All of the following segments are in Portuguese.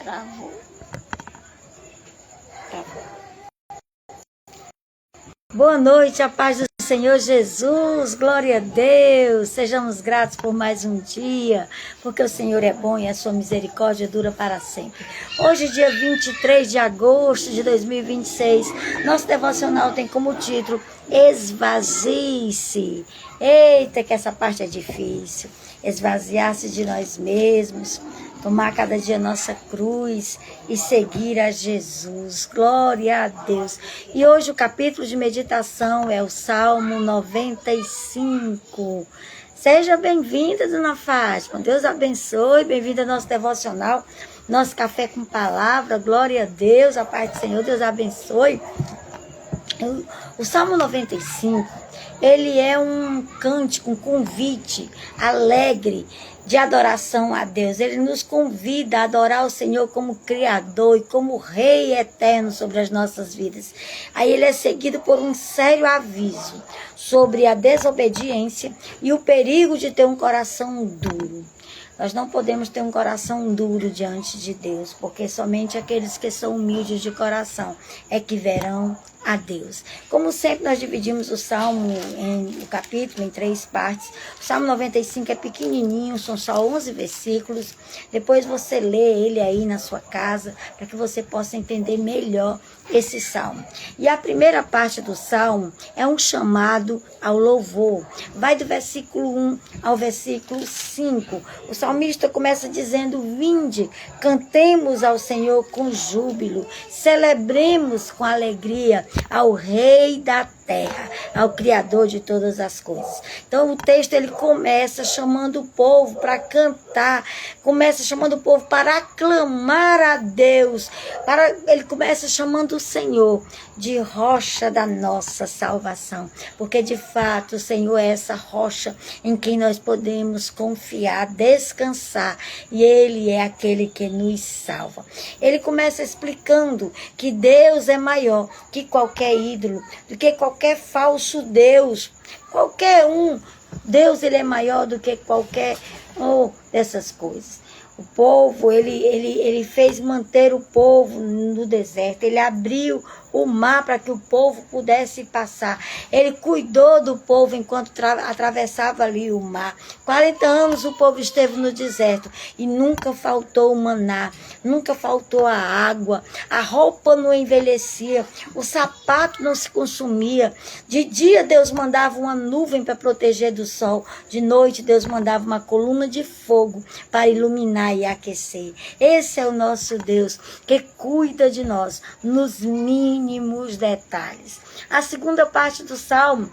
Travou. Boa noite, a paz do Senhor Jesus, glória a Deus, sejamos gratos por mais um dia, porque o Senhor é bom e a sua misericórdia dura para sempre. Hoje, dia 23 de agosto de 2026, nosso devocional tem como título, Esvazie-se. Eita, que essa parte é difícil, esvaziar-se de nós mesmos, tomar cada dia nossa cruz e seguir a Jesus. Glória a Deus. E hoje o capítulo de meditação é o Salmo 95. Seja bem-vinda, dona Fátima. Deus abençoe. Bem-vinda ao nosso devocional, nosso café com palavra. Glória a Deus. A paz do Senhor. Deus abençoe. O Salmo 95, ele é um cântico, um convite alegre de adoração a Deus. Ele nos convida a adorar o Senhor como Criador e como Rei eterno sobre as nossas vidas. Aí ele é seguido por um sério aviso sobre a desobediência e o perigo de ter um coração duro. Nós não podemos ter um coração duro diante de Deus, porque somente aqueles que são humildes de coração é que verão a Deus. Como sempre, nós dividimos o Salmo, o capítulo, em 3 partes. O Salmo 95 é pequenininho, são só 11 versículos. Depois você lê ele aí na sua casa, para que você possa entender melhor esse Salmo. E a primeira parte do Salmo é um chamado ao louvor. Vai do versículo 1 ao versículo 5. O salmista começa dizendo, vinde, cantemos ao Senhor com júbilo, celebremos com alegria ao Rei da terra, ao Criador de todas as coisas. Então o texto ele começa chamando o povo para cantar, começa chamando o povo para aclamar a Deus, ele começa chamando o Senhor de rocha da nossa salvação, porque de fato o Senhor é essa rocha em quem nós podemos confiar, descansar, e Ele é aquele que nos salva. Ele começa explicando que Deus é maior que qualquer ídolo, do que qualquer falso Deus, qualquer um. Deus ele é maior do que qualquer dessas coisas. O povo, ele fez manter o povo no deserto, ele abriu o mar para que o povo pudesse passar. Ele cuidou do povo enquanto atravessava ali o mar. 40 anos o povo esteve no deserto e nunca faltou o maná, nunca faltou a água, a roupa não envelhecia, o sapato não se consumia. De dia Deus mandava uma nuvem para proteger do sol, de noite Deus mandava uma coluna de fogo para iluminar e aquecer. Esse é o nosso Deus que cuida de nós nos mínimos detalhes. A segunda parte do Salmo,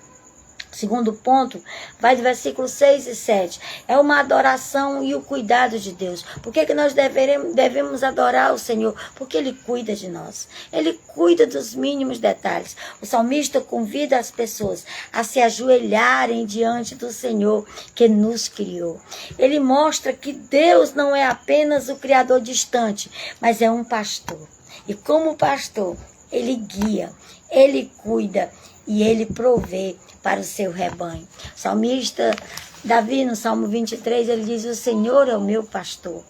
segundo ponto, vai do versículo 6 e 7. É uma adoração e o cuidado de Deus. Por que nós devemos adorar o Senhor? Porque Ele cuida de nós. Ele cuida dos mínimos detalhes. O salmista convida as pessoas a se ajoelharem diante do Senhor que nos criou. Ele mostra que Deus não é apenas o Criador distante, mas é um pastor. E como pastor, Ele guia, Ele cuida e Ele provê para o seu rebanho. O salmista Davi, no Salmo 23, ele diz, o Senhor é o meu pastor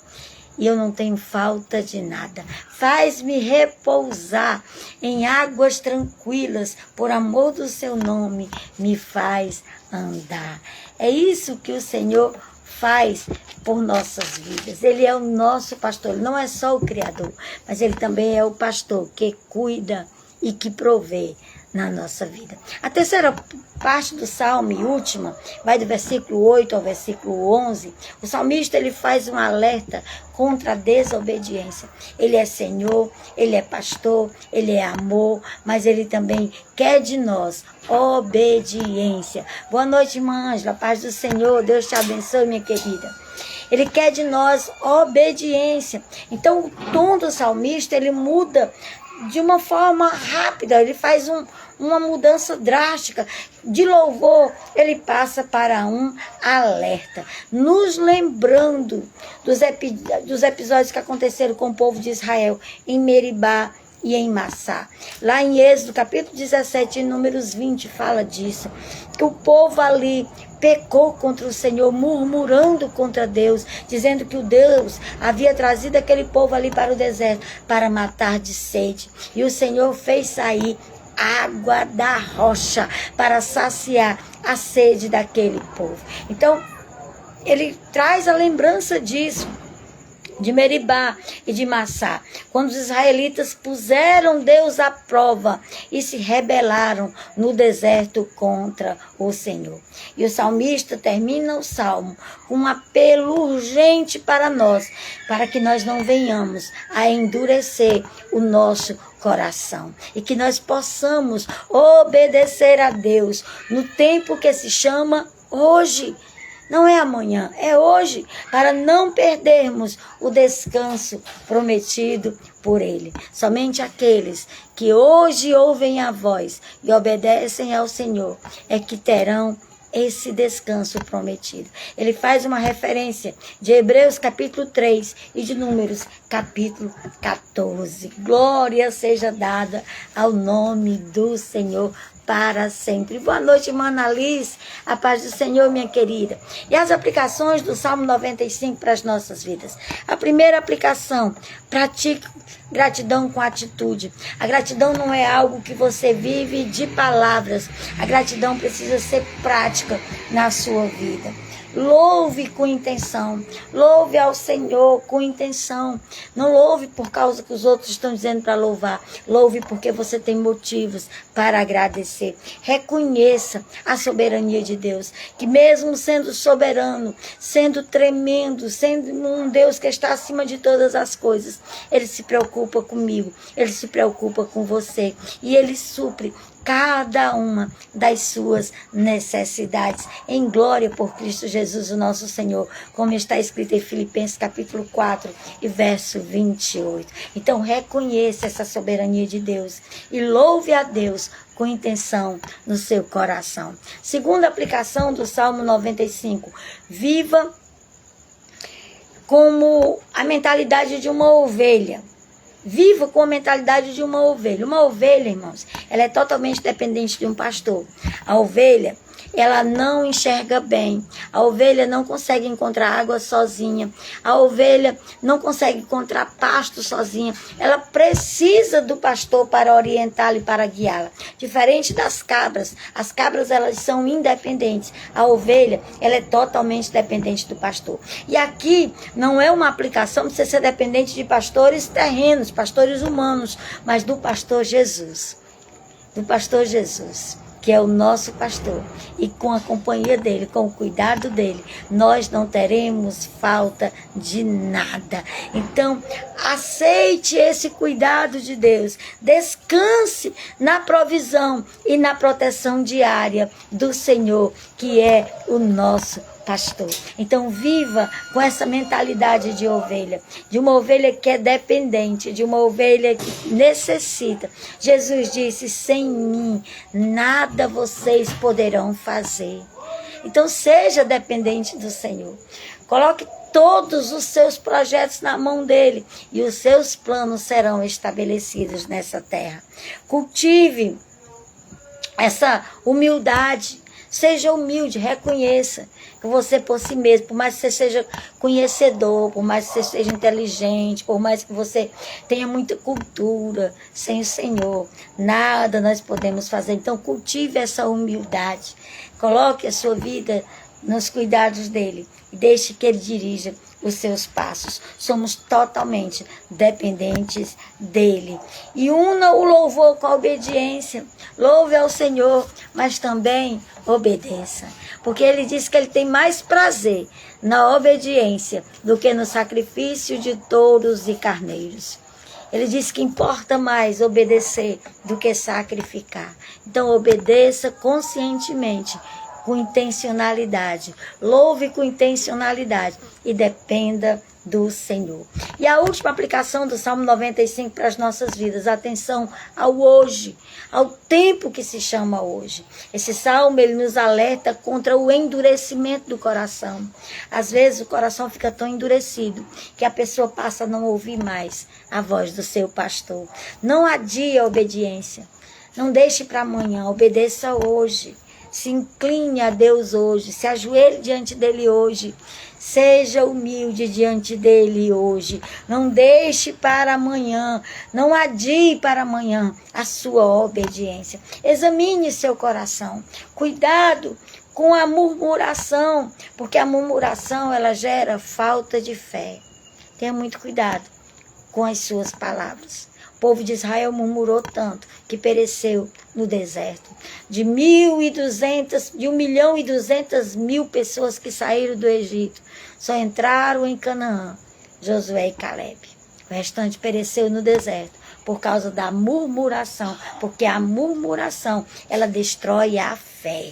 e eu não tenho falta de nada. Faz-me repousar em águas tranquilas, por amor do seu nome, me faz andar. É isso que o Senhor faz por nossas vidas. Ele é o nosso pastor, ele não é só o Criador, mas ele também é o pastor que cuida e que provê na nossa vida. A terceira parte do Salmo e última, vai do versículo 8 ao versículo 11, o salmista ele faz um alerta contra a desobediência. Ele é Senhor, Ele é pastor, Ele é amor, mas Ele também quer de nós obediência. Boa noite, irmã Ângela, paz do Senhor, Deus te abençoe, minha querida. Ele quer de nós obediência. Então o tom do salmista ele muda de uma forma rápida, ele faz uma mudança drástica. De louvor, ele passa para um alerta, nos lembrando dos episódios que aconteceram com o povo de Israel em Meribá e em Massá. Lá em Êxodo, capítulo 17, números 20, fala disso. Que o povo ali pecou contra o Senhor, murmurando contra Deus, dizendo que o Deus havia trazido aquele povo ali para o deserto para matar de sede. E o Senhor fez sair água da rocha para saciar a sede daquele povo. Então, ele traz a lembrança disso, de Meribá e de Massá, quando os israelitas puseram Deus à prova e se rebelaram no deserto contra o Senhor. E o salmista termina o salmo com um apelo urgente para nós, para que nós não venhamos a endurecer o nosso coração e que nós possamos obedecer a Deus no tempo que se chama hoje. Não é amanhã, é hoje, para não perdermos o descanso prometido por Ele. Somente aqueles que hoje ouvem a voz e obedecem ao Senhor é que terão esse descanso prometido. Ele faz uma referência de Hebreus capítulo 3 e de Números capítulo 14. Glória seja dada ao nome do Senhor para sempre. Boa noite, irmã Annalise. A paz do Senhor, minha querida. E as aplicações do Salmo 95 para as nossas vidas. A primeira aplicação, pratique gratidão com atitude. A gratidão não é algo que você vive de palavras. A gratidão precisa ser prática na sua vida. Louve com intenção. Louve ao Senhor com intenção. Não louve por causa que os outros estão dizendo para louvar. Louve porque você tem motivos para agradecer. Reconheça a soberania de Deus. Que mesmo sendo soberano, sendo tremendo, sendo um Deus que está acima de todas as coisas, Ele se preocupa comigo. Ele se preocupa com você. E Ele supre cada uma das suas necessidades, em glória por Cristo Jesus, o nosso Senhor, como está escrito em Filipenses capítulo 4 e verso 28. Então reconheça essa soberania de Deus e louve a Deus com intenção no seu coração. Segunda aplicação do Salmo 95, viva como a mentalidade de uma ovelha. Viva com a mentalidade de uma ovelha. Uma ovelha, irmãos, ela é totalmente dependente de um pastor. A ovelha, ela não enxerga bem. A ovelha não consegue encontrar água sozinha. A ovelha não consegue encontrar pasto sozinha. Ela precisa do pastor para orientá-la e para guiá-la. Diferente das cabras. As cabras, elas são independentes. A ovelha, ela é totalmente dependente do pastor. E aqui não é uma aplicação de você ser dependente de pastores terrenos, pastores humanos, mas do pastor Jesus. Do pastor Jesus, que é o nosso pastor, e com a companhia dele, com o cuidado dele, nós não teremos falta de nada. Então, aceite esse cuidado de Deus, descanse na provisão e na proteção diária do Senhor, que é o nosso pastor. Então viva com essa mentalidade de uma ovelha que é dependente, de uma ovelha que necessita. Jesus disse: sem mim nada vocês poderão fazer. Então seja dependente do Senhor. Coloque todos os seus projetos na mão dele e os seus planos serão estabelecidos nessa terra. Cultive essa humildade. Seja humilde, reconheça que você por si mesmo, por mais que você seja conhecedor, por mais que você seja inteligente, por mais que você tenha muita cultura, sem o Senhor, nada nós podemos fazer. Então cultive essa humildade, coloque a sua vida nos cuidados dele e deixe que ele dirija os seus passos. Somos totalmente dependentes dele. E una o louvor com a obediência. Louve ao Senhor, mas também obedeça. Porque ele diz que ele tem mais prazer na obediência do que no sacrifício de touros e carneiros. Ele diz que importa mais obedecer do que sacrificar. Então obedeça conscientemente, com intencionalidade. Louve com intencionalidade e dependa do Senhor. E a última aplicação do Salmo 95 para as nossas vidas, atenção ao hoje, ao tempo que se chama hoje. Esse salmo, ele nos alerta contra o endurecimento do coração. Às vezes o coração fica tão endurecido que a pessoa passa a não ouvir mais a voz do seu pastor. Não adie a obediência. Não deixe para amanhã, obedeça hoje. Se incline a Deus hoje, se ajoelhe diante dele hoje. Seja humilde diante dele hoje. Não deixe para amanhã, não adie para amanhã a sua obediência. Examine seu coração. Cuidado com a murmuração, porque a murmuração ela gera falta de fé. Tenha muito cuidado com as suas palavras. O povo de Israel murmurou tanto que pereceu no deserto. De 1.200.000 pessoas que saíram do Egito, só entraram em Canaã Josué e Caleb. O restante pereceu no deserto por causa da murmuração, porque a murmuração, ela destrói a fé.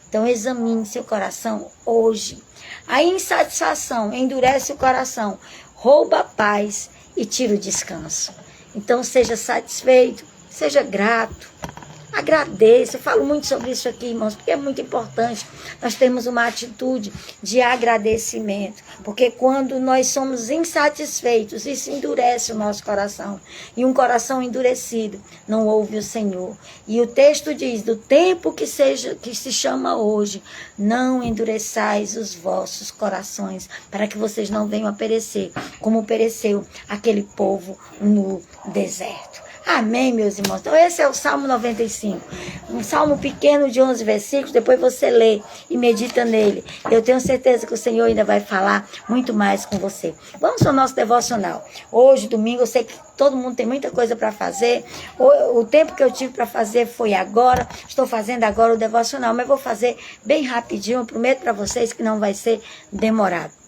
Então examine seu coração hoje. A insatisfação endurece o coração, rouba a paz e tira o descanso. Então seja satisfeito, seja grato, agradeça. Eu falo muito sobre isso aqui, irmãos, porque é muito importante nós termos uma atitude de agradecimento. Porque quando nós somos insatisfeitos, isso endurece o nosso coração. E um coração endurecido não ouve o Senhor. E o texto diz, do tempo que se chama hoje, não endureçais os vossos corações, para que vocês não venham a perecer, como pereceu aquele povo no deserto. Amém, meus irmãos? Então esse é o Salmo 95. Um salmo pequeno de 11 versículos, depois você lê e medita nele. Eu tenho certeza que o Senhor ainda vai falar muito mais com você. Vamos ao nosso devocional. Hoje, domingo, eu sei que todo mundo tem muita coisa para fazer. O tempo que eu tive para fazer foi agora. Estou fazendo agora o devocional, mas vou fazer bem rapidinho. Eu prometo para vocês que não vai ser demorado.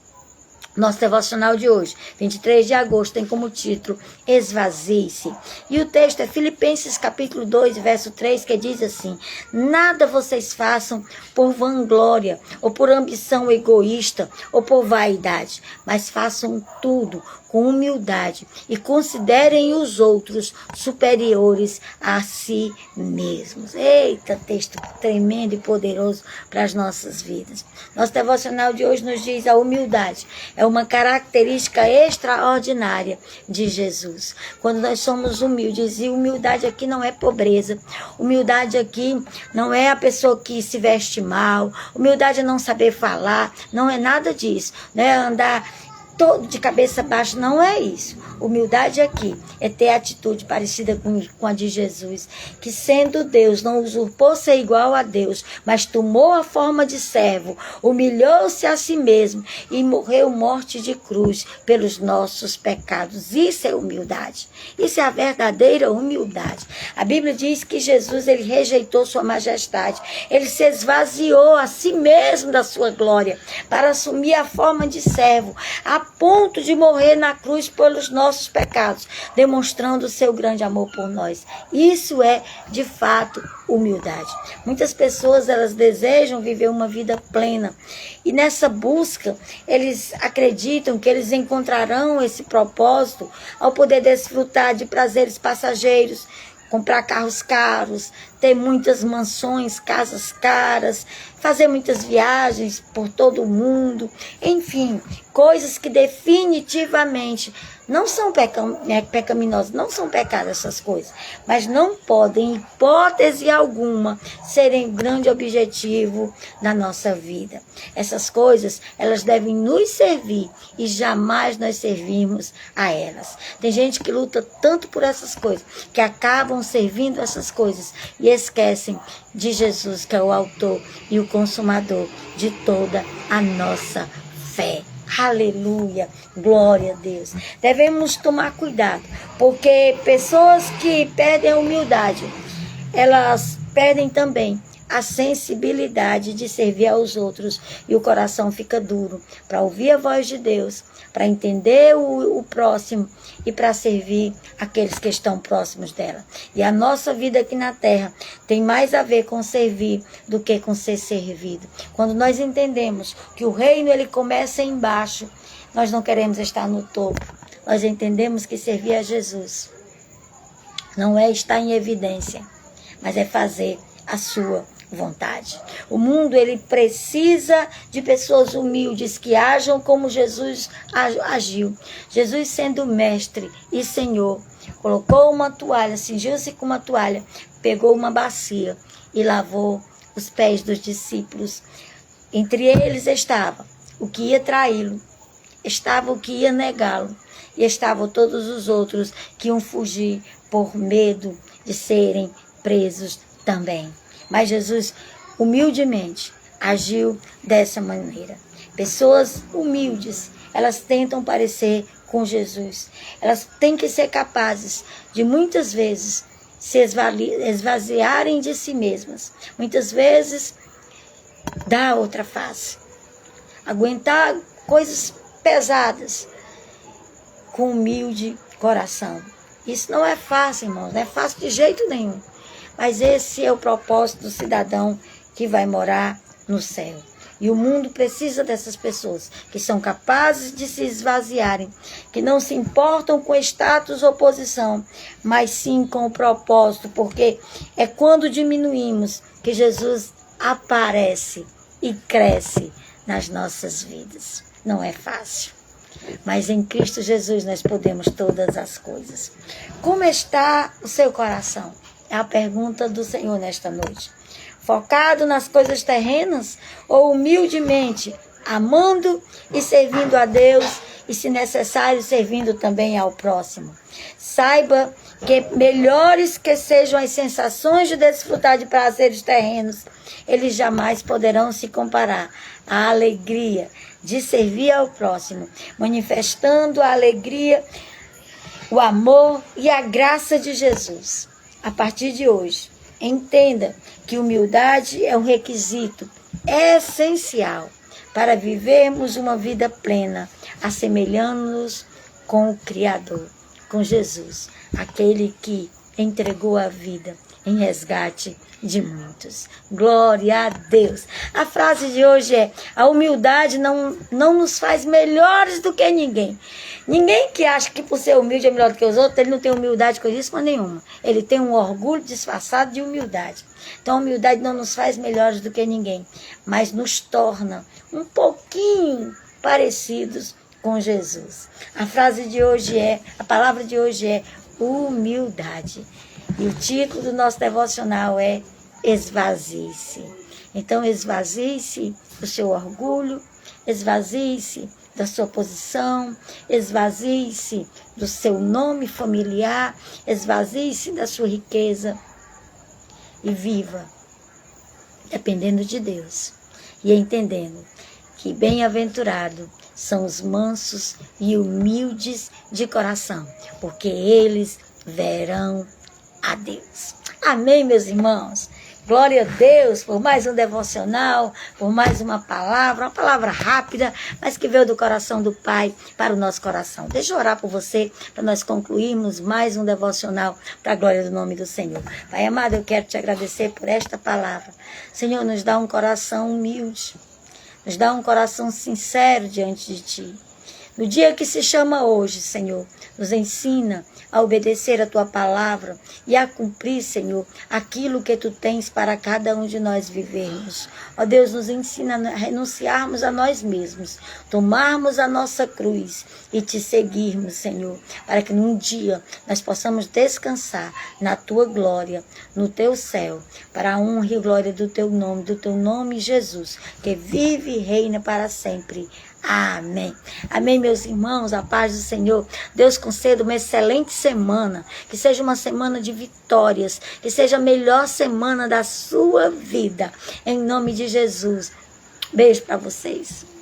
Nosso devocional de hoje, 23 de agosto, tem como título Esvazie-se. E o texto é Filipenses capítulo 2, verso 3, que diz assim: nada vocês façam por vanglória, ou por ambição egoísta, ou por vaidade, mas façam tudo com humildade e considerem os outros superiores a si mesmos. Eita, texto tremendo e poderoso para as nossas vidas. Nosso devocional de hoje nos diz a humildade é uma característica extraordinária de Jesus. Quando nós somos humildes, e humildade aqui não é pobreza, humildade aqui não é a pessoa que se veste mal, humildade é não saber falar, não é nada disso, né? Andar todo de cabeça baixa, não é isso. Humildade aqui é ter atitude parecida com a de Jesus, que sendo Deus, não usurpou ser igual a Deus, mas tomou a forma de servo, humilhou-se a si mesmo e morreu morte de cruz pelos nossos pecados. Isso é humildade. Isso é a verdadeira humildade. A Bíblia diz que Jesus, ele rejeitou sua majestade, ele se esvaziou a si mesmo da sua glória para assumir a forma de servo, a ponto de morrer na cruz pelos nossos pecados, demonstrando o seu grande amor por nós. Isso é, de fato, humildade. Muitas pessoas, elas desejam viver uma vida plena, e nessa busca, eles acreditam que eles encontrarão esse propósito ao poder desfrutar de prazeres passageiros, comprar carros caros, ter muitas mansões, casas caras, fazer muitas viagens por todo o mundo, enfim, coisas que definitivamente não são pecaminosas, não são pecados essas coisas, mas não podem, em hipótese alguma, serem grande objetivo da nossa vida. Essas coisas, elas devem nos servir e jamais nós servimos a elas. Tem gente que luta tanto por essas coisas, que acabam servindo essas coisas e esquecem de Jesus, que é o autor e o consumador de toda a nossa fé. Aleluia, glória a Deus. Devemos tomar cuidado, porque pessoas que perdem a humildade, elas perdem também a sensibilidade de servir aos outros, e o coração fica duro para ouvir a voz de Deus, para entender o próximo e para servir aqueles que estão próximos dela. E a nossa vida aqui na terra tem mais a ver com servir do que com ser servido. Quando nós entendemos que o reino, ele começa embaixo, nós não queremos estar no topo. Nós entendemos que servir a Jesus não é estar em evidência, mas é fazer a sua vontade. O mundo, ele precisa de pessoas humildes que ajam como Jesus agiu. Jesus, sendo mestre e Senhor, colocou uma toalha, cingiu-se com uma toalha, pegou uma bacia e lavou os pés dos discípulos. Entre eles estava o que ia traí-lo, estava o que ia negá-lo, e estavam todos os outros que iam fugir por medo de serem presos também. Mas Jesus, humildemente, agiu dessa maneira. Pessoas humildes, elas tentam parecer com Jesus. Elas têm que ser capazes de, muitas vezes, se esvaziarem de si mesmas. Muitas vezes, dar outra face. Aguentar coisas pesadas com humilde coração. Isso não é fácil, irmãos. Não é fácil de jeito nenhum. Mas esse é o propósito do cidadão que vai morar no céu. E o mundo precisa dessas pessoas que são capazes de se esvaziarem, que não se importam com status ou posição, mas sim com o propósito, porque é quando diminuímos que Jesus aparece e cresce nas nossas vidas. Não é fácil, mas em Cristo Jesus nós podemos todas as coisas. Como está o seu coração? É a pergunta do Senhor nesta noite. Focado nas coisas terrenas ou humildemente amando e servindo a Deus e, se necessário, servindo também ao próximo? Saiba que melhores que sejam as sensações de desfrutar de prazeres terrenos, eles jamais poderão se comparar à alegria de servir ao próximo, manifestando a alegria, o amor e a graça de Jesus. A partir de hoje, entenda que humildade é um requisito essencial para vivermos uma vida plena, assemelhando-nos com o Criador, com Jesus, aquele que entregou a vida em resgate de muitos. Glória a Deus. A frase de hoje é: a humildade não nos faz melhores do que ninguém. Ninguém que acha que por ser humilde é melhor do que os outros, ele não tem humildade coisíssima nenhuma. Ele tem um orgulho disfarçado de humildade. Então a humildade não nos faz melhores do que ninguém, mas nos torna um pouquinho parecidos com Jesus. A frase de hoje a palavra de hoje é humildade. E o título do nosso devocional é esvazie-se. Então esvazie-se do seu orgulho, esvazie-se da sua posição, esvazie-se do seu nome familiar, esvazie-se da sua riqueza e viva dependendo de Deus e entendendo que bem-aventurado são os mansos e humildes de coração, porque eles verão a Deus. Amém, meus irmãos? Glória a Deus por mais um devocional, por mais uma palavra rápida, mas que veio do coração do Pai para o nosso coração. Deixa eu orar por você, para nós concluirmos mais um devocional para a glória do nome do Senhor. Pai amado, eu quero te agradecer por esta palavra. Senhor, nos dá um coração humilde, nos dá um coração sincero diante de Ti. No dia que se chama hoje, Senhor, nos ensina a obedecer a Tua palavra e a cumprir, Senhor, aquilo que Tu tens para cada um de nós vivermos. Ó Deus, nos ensina a renunciarmos a nós mesmos, tomarmos a nossa cruz e Te seguirmos, Senhor, para que num dia nós possamos descansar na Tua glória, no Teu céu, para a honra e glória do Teu nome, Jesus, que vive e reina para sempre. Amém. Amém, meus irmãos, a paz do Senhor. Deus conceda uma excelente semana, que seja uma semana de vitórias, que seja a melhor semana da sua vida, em nome de Jesus. Beijo para vocês.